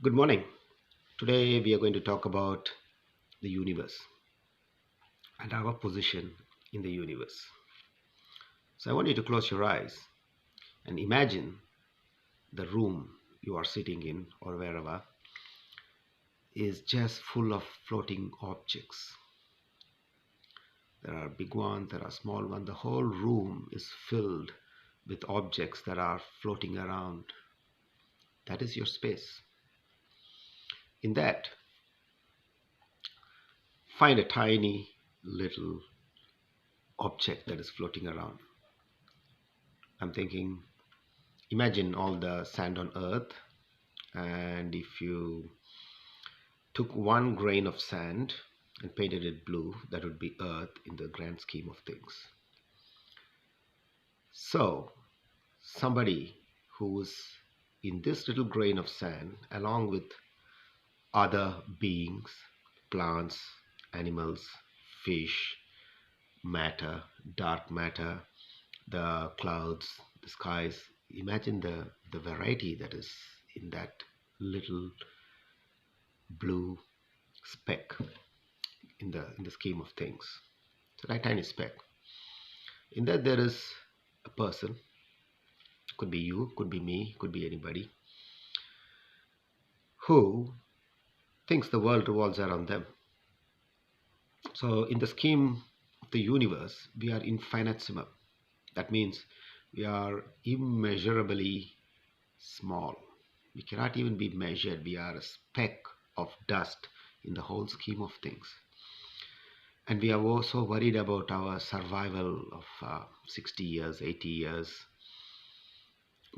Good morning. Today we are going to talk about the universe and our position in the universe. So I want you to close your eyes and imagine the room you are sitting in or wherever is just full of floating objects. There are big ones, there are small ones. The whole room is filled with objects that are floating around. That is your space. In that, find a tiny little object that is floating around. I'm thinking, imagine all the sand on earth, and if you took one grain of sand and painted it blue, that would be earth in the grand scheme of things. So somebody who's in this little grain of sand along with other beings, plants, animals, fish, matter, dark matter, the clouds, the skies, imagine the variety that is in that little blue speck in the scheme of things. It's a tiny speck. In that there is a person, could be you, could be me, could be anybody, who thinks the world revolves around them. So in the scheme of the universe, we are infinitesimal. That means we are immeasurably small. We cannot even be measured. We are a speck of dust in the whole scheme of things. And we are also worried about our survival of 60 years, 80 years,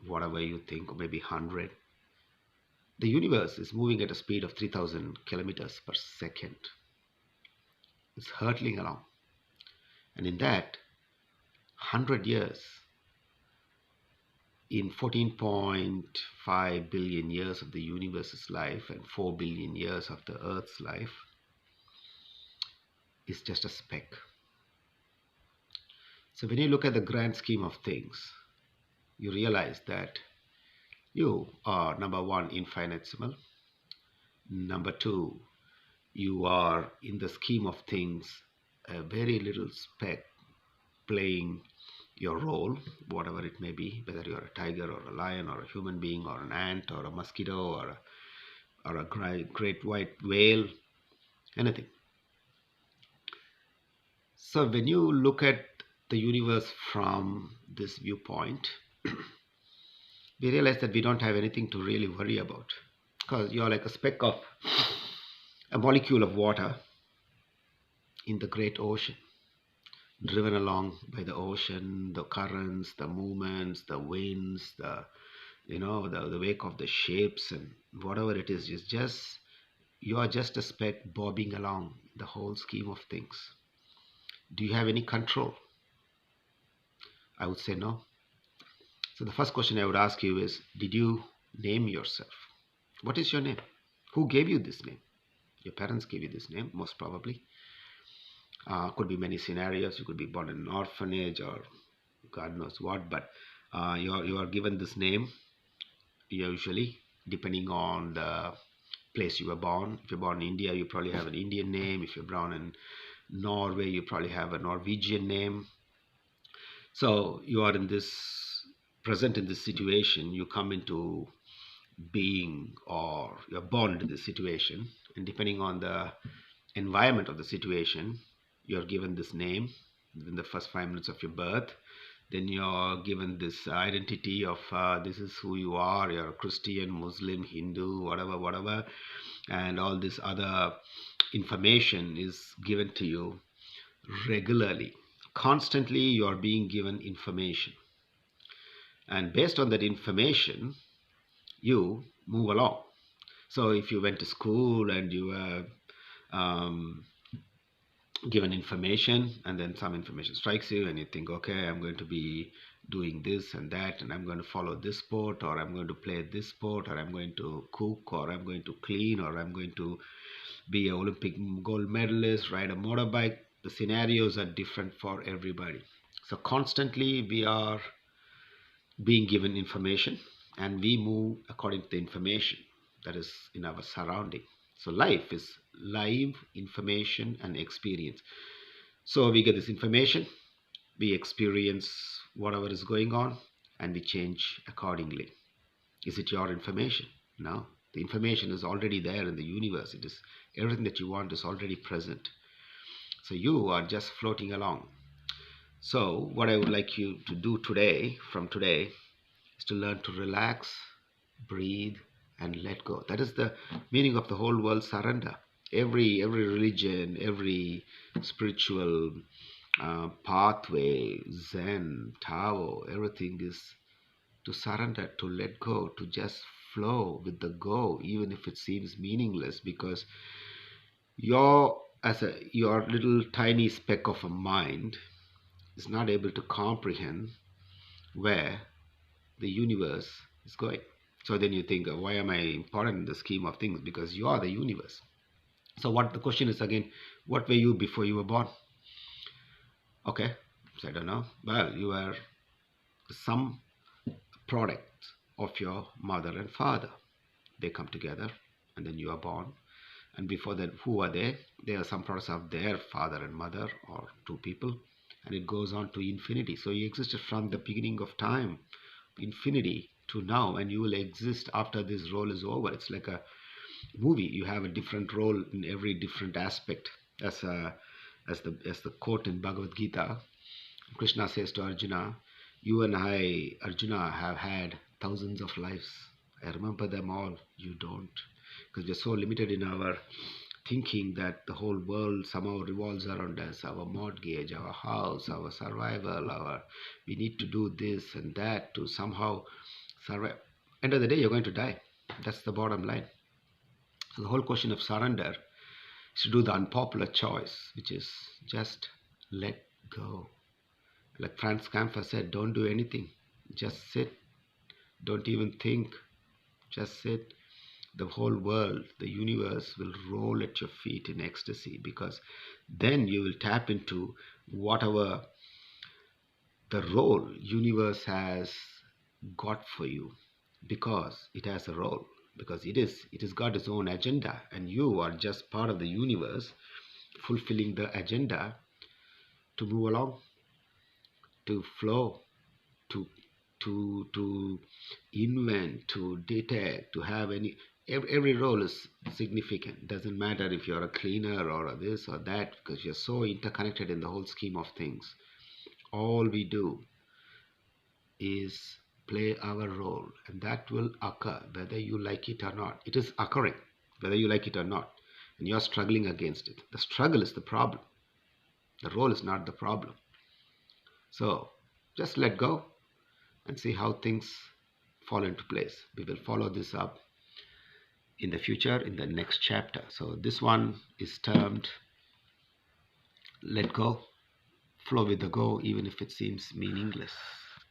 whatever you think, or maybe 100. The universe is moving at a speed of 3000 kilometers per second. It's hurtling along. And in that 100 years, in 14.5 billion years of the universe's life and 4 billion years of the Earth's life, is just a speck. So when you look at the grand scheme of things, you realize that you are, number one, infinitesimal. Number two, you are, in the scheme of things, a very little speck playing your role, whatever it may be, whether you're a tiger or a lion or a human being or an ant or a mosquito or a great white whale, anything. So when you look at the universe from this viewpoint, we realize that we don't have anything to really worry about, because you're like a speck of a molecule of water in the great ocean, driven along by the ocean, the currents, the movements, the winds, the wake of the ships, and whatever it is just, you are just a speck bobbing along the whole scheme of things. Do you have any control? I would say no. So the first question I would ask you is, did you name yourself? What is your name? Who gave you this name? Your parents gave you this name, most probably. Could be many scenarios. You could be born in an orphanage or God knows what, but you are given this name, usually depending on the place you were born. If you're born in India, you probably have an Indian name. If you're born in Norway, you probably have a Norwegian name. So you are in this present in this situation. You come into being, or you're born into this situation, and depending on the environment of the situation, you're given this name in the first 5 minutes of your birth. Then you're given this identity of this is who you are. You're a Christian, Muslim, Hindu, whatever, and all this other information is given to you regularly. Constantly you are being given information, and based on that information you move along. So if you went to school and you were um, given information, and then some information strikes you and you think, okay, I'm going to be doing this and that, and I'm going to follow this sport, or I'm going to play this sport, or I'm going to cook, or I'm going to clean, or I'm going to be an Olympic gold medalist, ride a motorbike. The scenarios are different for everybody. So constantly we are being given information, and we move according to the information. that is in our surrounding. So life is live information and experience. So we get this information, we experience whatever is going on, and we change accordingly. Is it your information? No. The information is already there in the universe. It is everything that you want is already present. So you are just floating along. So what I would like you to do today, from today, is to learn to relax, breathe, and let go. That is the meaning of the whole world surrender. Every religion, every spiritual pathway, Zen, Tao, everything is to surrender, to let go, to just flow with the go, even if it seems meaningless, because your little tiny speck of a mind is not able to comprehend where the universe is going. So then you think, why am I important in the scheme of things? Because you are the universe. So what the question is again, what were you before you were born? Okay, so I don't know. Well, you were some product of your mother and father. They come together and then you are born. And before that, who are they? They are some products of their father and mother, or two people, and it goes on to infinity. So you existed from the beginning of time, infinity, to now, and you will exist after this role is over. It's like a movie. You have a different role in every different aspect. As the quote in Bhagavad Gita, Krishna says to Arjuna, "You and I, Arjuna, have had thousands of lives. I remember them all. You don't." Because we're so limited in our thinking that the whole world somehow revolves around us, our mortgage, our house, our survival, our we need to do this and that to somehow survive. End of the day, you're going to die. That's the bottom line. So the whole question of surrender is to do the unpopular choice, which is just let go. Like Franz Kafka said, don't do anything. Just sit. Don't even think. Just sit. The whole world, the universe will roll at your feet in ecstasy, because then you will tap into whatever the role universe has got for you, because it has a role, because it has got its own agenda, and you are just part of the universe fulfilling the agenda to move along, to flow, to to invent, to detect, to have every role is significant. Doesn't matter if you're a cleaner or a this or that, because you're so interconnected in the whole scheme of things. All we do is play our role, and that will occur whether you like it or not. It is occurring whether you like it or not, and you're struggling against it. The struggle is the problem. The role is not the problem. So just let go and see how things fall into place. We will follow this up in the future in the next chapter. So this one is termed let go, flow with the go, even if it seems meaningless.